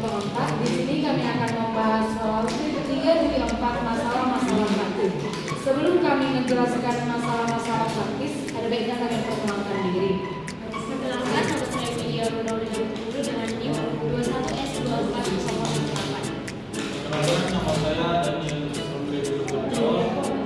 keempat. Di sini kami akan membahas solusi ketiga dari 4 masalah-masalah praktis. Sebelum kami menjelaskan masalah-masalah praktis, ada baiknya kalian perkenalkan diri. Perkenalkan, nama saya Emilia Ronaldo dengan NIM 21S2408. Perkenalkan, nama saya Daniel Solvedo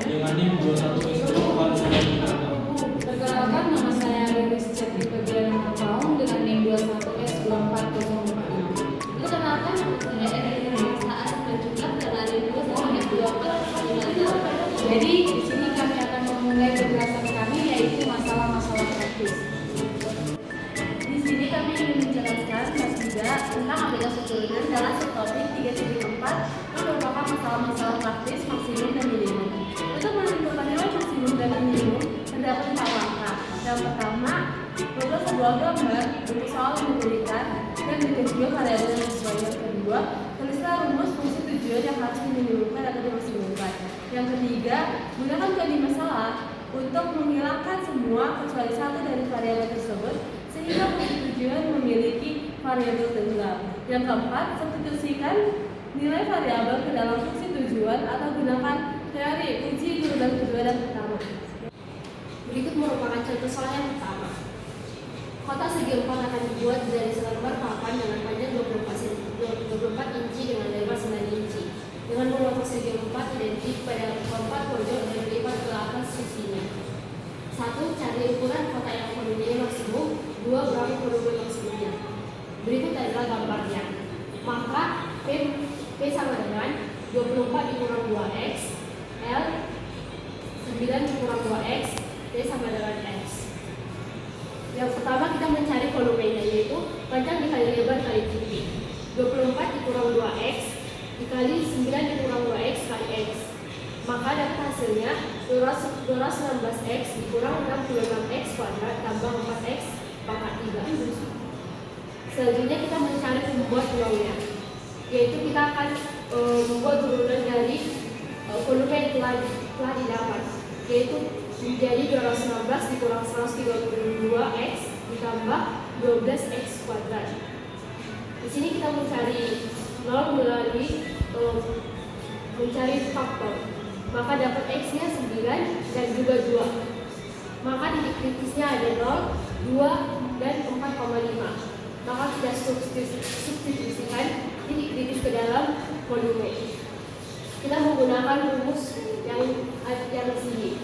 dengan NIM 21S2409. Perkenalkan, nama saya Riris Ceti Febriana Marpaung dengan NIM 21S24046. Perkenalkan, nama saya Erina Saat Menjumlah dengan NIM 21S2455. Jadi di sini kami akan memulai penjelasan kami yaitu masalah-masalah praktis. Di sini kami ingin menjelaskan kelas 3 tentang aplikasi turunan dalam subtopik 3.4 yang merupakan masalah-masalah praktis maksimum dan minimum. Untuk menentukan nilai maksimum dan minimum terdapat 4 langkah. Yang pertama, membuat sebuah gambar untuk soal yang memberikan dan juga variabel yang sesuai. Yang kedua, tulislah rumus fungsi tujuan yang harus diminimumkan atau dimaksimumkan. Yang ketiga, gunakan kode masalah untuk menghilangkan semua kecuali satu dari variabel tersebut sehingga fungsi tujuan memiliki variabel tunggal. Yang keempat, substitusikan nilai variabel ke dalam fungsi tujuan atau gunakan teori uji turunan tujuan yang pertama. Berikut merupakan contoh soal yang pertama. Kotak segi 4 akan dibuat dari selembar papan dengan panjang 24 inci dengan lebar 9 inci. Dengan memotong segi 4 identik pada keempat pojok dan melipat ke atas sisinya. 1. Cari ukuran kotak yang volumenya maksimum. 2. Berapa volume maksimumnya. Berikut adalah gambarnya. Maka P sama dengan 24 dikurang 2X, L 9 dikurang 2X, T sama dengan X. Yang pertama kita mencari volumenya, yaitu panjang dikali lebar kali tinggi. 24 dikurang 2X dikali 9 dikurang 2X kali X. Maka dapat hasilnya 216X dikurang 66X kuadrat tambah 4X pangkat 3. Selanjutnya kita mencari pembuat nolnya, yaitu kita akan membuat turunan dari volume yang telah didapat, yaitu menjadi 216 dikurang 132X ditambah 12X kuadrat. Di sini kita mencari 0 melalui mencari faktor. Maka dapat X-nya 9 dan juga 2. Maka titik kritisnya ada 0, 2, dan 4,5. Maka kita substitusikan titik kritis ke dalam volume. Kita menggunakan rumus yang di sini.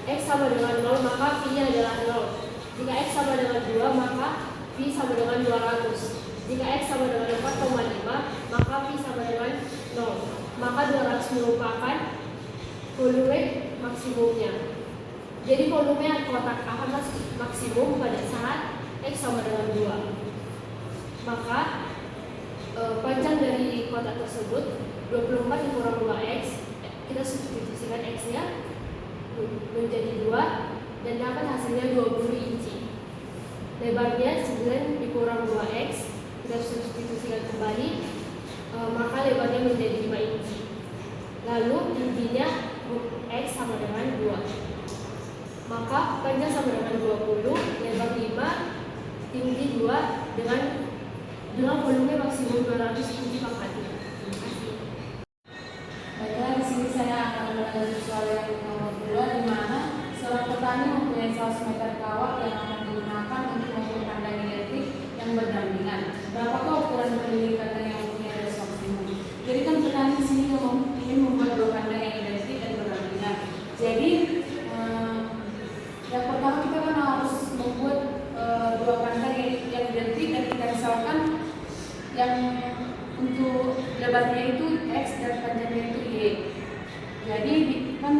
X sama dengan 0, maka V-nya adalah 0. Jika X sama dengan 2, maka V sama dengan 200. Jika X sama dengan 4,5, maka V sama dengan 0. Maka 200 merupakan volume maksimumnya. Jadi volume kotak akan maksimum pada saat X sama dengan 2. Maka panjang dari kotak tersebut 24 dikurang 2X, kita substitusikan X-nya menjadi 2 dan dapat hasilnya 20 inci. Lebarnya 9 dikurang 2X, kita substitusikan kembali, maka lebarnya menjadi 5 inci. Lalu tingginya X sama dengan 2. Maka panjang sama dengan 20, lebar 5, tinggi 2 dengan volume maksimum 200 inci pangkat 3. Terima kasih. Baiklah, di sini saya akan melanjutkan soal yang nomor 2, di mana seorang petani mempunyai 100 meter kawah yang akan digunakan untuk mengukur kandang identik yang berdampingan. Berapakah ukuran berdiri kandang yang mempunyai garis maksimum? Jadi kan petani di sini ingin membuat 2 kandang yang identik dan berdampingan. Jadi yang pertama kita kan harus membuat 2 kandang yang identik dan kita misalkan yang untuk lebarnya itu X dan panjangnya itu Y. Jadi kan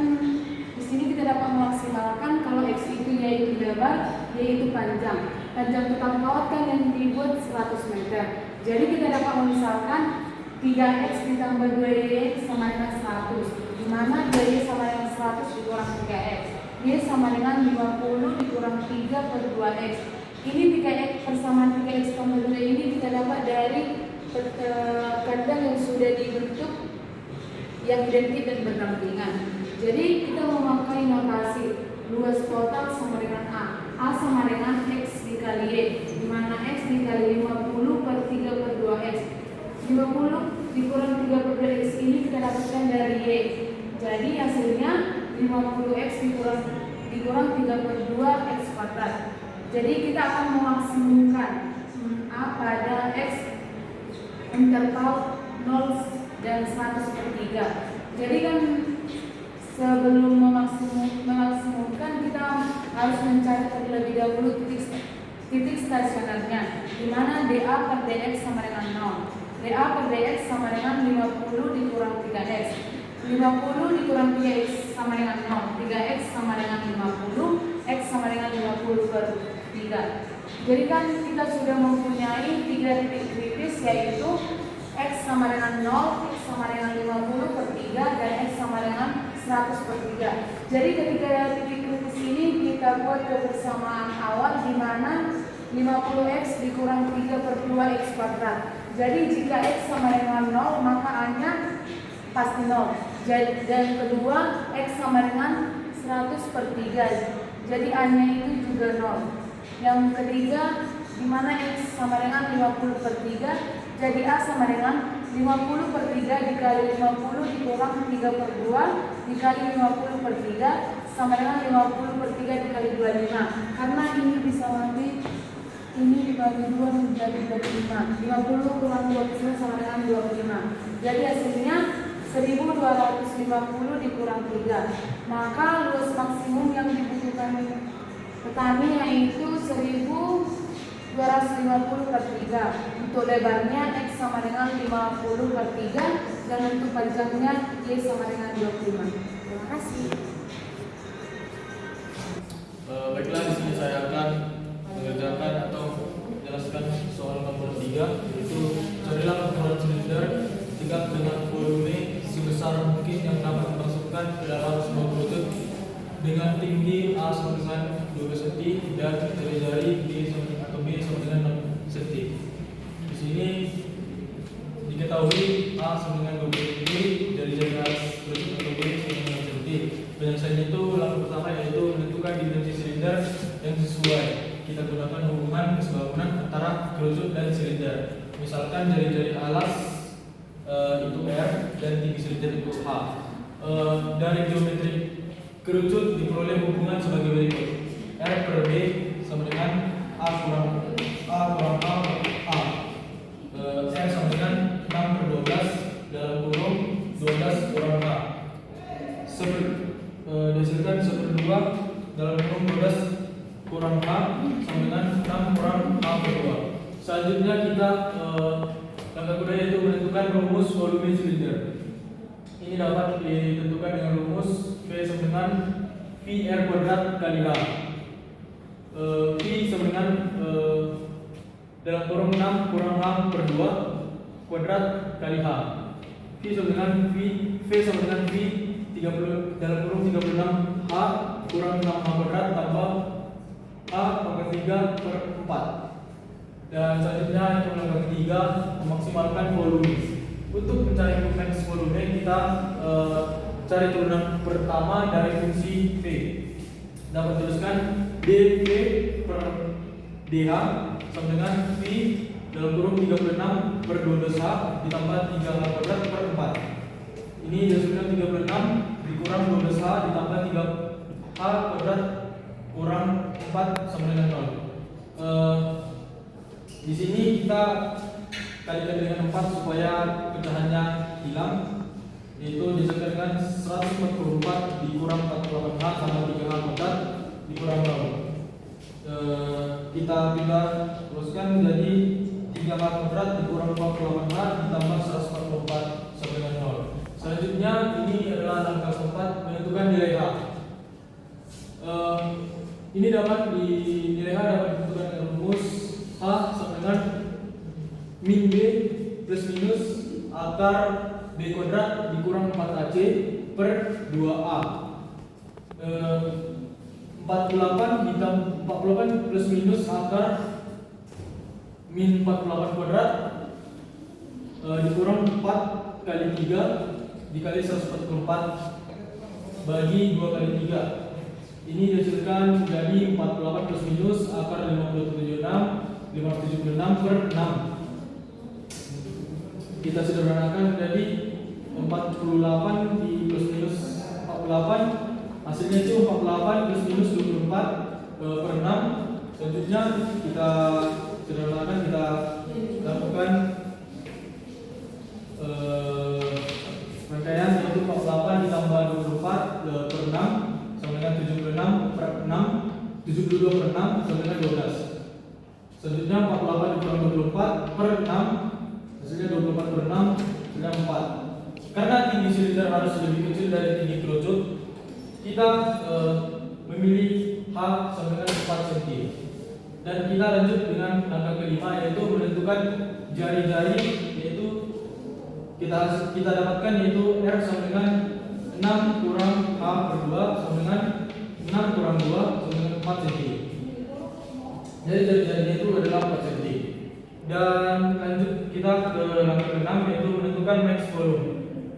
di sini kita dapat memaksimalkan kalau X itu yaitu lebar, Y itu panjang. Panjang total kawat kan yang dibuat 100 meter. Jadi kita dapat memisalkan 3X ditambah 2Y sama dengan 100, di mana 2Y sama dengan 100 dikurang 3X. Y sama dengan 50 dikurang 3 per 2X. Ini 3X persamaan 3X tambah 2 ini kita dapat dari kandang yang sudah dibentuk yang identik dan berdampingan. Jadi kita memakai notasi luas total sama dengan A sama dengan X dikali Y, di mana X dikali 50 per 3 per 50x dikurang 3/2 x kuadrat. Jadi kita akan memaksimumkan A pada x interval 0 dan 100/3. Jadi kan sebelum memaksimumkan kita harus mencari terlebih dahulu titik stasionernya, di mana dA per dx sama dengan 0. dA per dx sama dengan 50 dikurang 3x. 50 dikurang 3x sama dengan 0. 3x sama dengan 50. X sama dengan 50/3. Jadi kan kita sudah mempunyai 3 titik kritis, yaitu x sama dengan 0, x sama dengan 50/3, dan x sama dengan 100/3. Jadi ketika titik kritis ini kita buat kebersamaan awal, di mana 50x dikurang 3/2 x kuadrat. Jadi jika x sama dengan 0, maka A-nya pasti 0. Dan kedua, x sama dengan 100/3. Jadi A-nya itu juga 0. Yang ketiga, di mana x sama dengan 50/3, jadi A sama dengan 50/3 dikali 50 dikurang 3/2 dikali 50/3 sama dengan 50/3 dikali 25. Karena ini bisa nanti ini dibagi 2 menjadi 25. 50 kurang 25 sama dengan 25. Jadi hasilnya 1250 dikurang 3. Maka luas maksimum yang dibutuhkan petani yaitu 1250/3. Untuk lebarnya x sama dengan 50/3 dan untuk panjangnya y sama dengan 25. Terima kasih. Baiklah, di sini saya akan mengerjakan atau menjelaskan soal nomor 3, yaitu carilah ukuran silinder tegak dengan volume sebesar mungkin yang dapat dimasukkan ke dalam sebuah kerucut dengan tinggi A sama dengan 12 cm dan jari-jari B atau B sama dengan 6 cm. Di sini diketahui A sama dengan 12 cm, jari-jari A kerucut atau B sama dengan 6 cm. Penyelesaian itu langkah pertama yaitu menentukan dimensi silinder yang sesuai. Kita gunakan hubungan kesebangunan antara kerucut dan silinder. Misalkan jari-jari alas itu R dan tinggi silinder itu H. Dari geometri kerucut diperoleh hubungan sebagai berikut: R per B sama dengan A kurang A R sama dengan 6/12 dalam kurung 12 kurang H. Dihasilkan 1/2 dalam kurung 12 kurang H sama dengan 6 kurang H/2. Selanjutnya kita langkah kedua yaitu menentukan rumus volume silinder. Ini dapat ditentukan dengan rumus V sama dengan VR kuadrat kali H. V sama dengan dalam kurung 6 kurang H/2 kuadrat kali H. V sama dengan V sama dengan V 30 dalam kurung 36 H kurang 6 H kuadrat tambah H pangkat 3/4. Dan selanjutnya yang langkah ketiga, memaksimalkan volume. Untuk mencari max volume kita cari turunan pertama dari fungsi V. Dapat tuliskan dV per dH sama dengan V dalam kurung 36/12H ditambah 3H kuadrat per 4. Ini dihasilkan 36 dikurang 12H ditambah 3H kuadrat kurang 4 sama dengan 0. Di sini kita kalikan dengan 4 supaya pecahannya hilang, yaitu dihasilkan dengan 144 dikurang 48H sama 3H kuadrat dikurang 0. Kita tinggal teruskan menjadi 3H kuadrat dikurang 48H ditambah 144 sama dengan 0. Selanjutnya ini adalah langkah keempat, menentukan nilai H. Ini dapat nilai H dapat ditentukan dengan rumus H sama dengan min B plus minus akar B kuadrat dikurang 4AC per 2A. 48 plus minus akar min 48 kuadrat dikurang 4 kali 3 dikali 144 bagi 2 kali 3. Ini dihasilkan menjadi 48 plus minus akar 576 per 6. Kita sederhanakan menjadi 48 di plus minus 48 Hasilnya itu 48 plus minus 24 per 6. Selanjutnya kita sederhanakan, kita lakukan rangkaian, yaitu 48 ditambah 24 per 6 sama dengan 76 per 6, 72 per 6 sama dengan 12. Selanjutnya 48 dikurang 24 per 6, hasilnya 24 per 6 hasilnya 4. Karena tinggi silinder harus lebih kecil dari tinggi kerucut, kita memilih H sama dengan 4 cm. Dan kita lanjut dengan langkah kelima, yaitu menentukan jari-jari, yaitu kita dapatkan yaitu R sama dengan 6 kurang H per 2 sama dengan 6 kurang 2 sama dengan 4 cm. Jadi jari-jarinya itu adalah 4 cm. Dan lanjut kita ke langkah ke-6, yaitu menentukan max volume.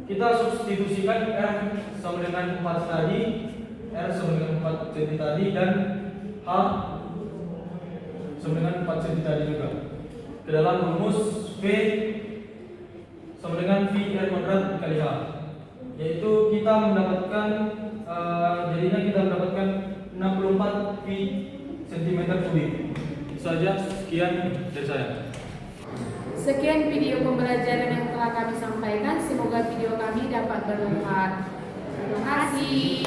Kita substitusikan R sama dengan 4 tadi, R sama dengan 4 cm tadi, dan H sama dengan 4 cm tadi juga ke dalam rumus V sama dengan V R kuadrat dikali H, yaitu kita mendapatkan jadinya kita mendapatkan 64 V cm kubik. Itu saja, sekian dari saya. Sekian video pembelajaran yang telah kami sampaikan. Semoga video kami dapat bermanfaat. Terima kasih.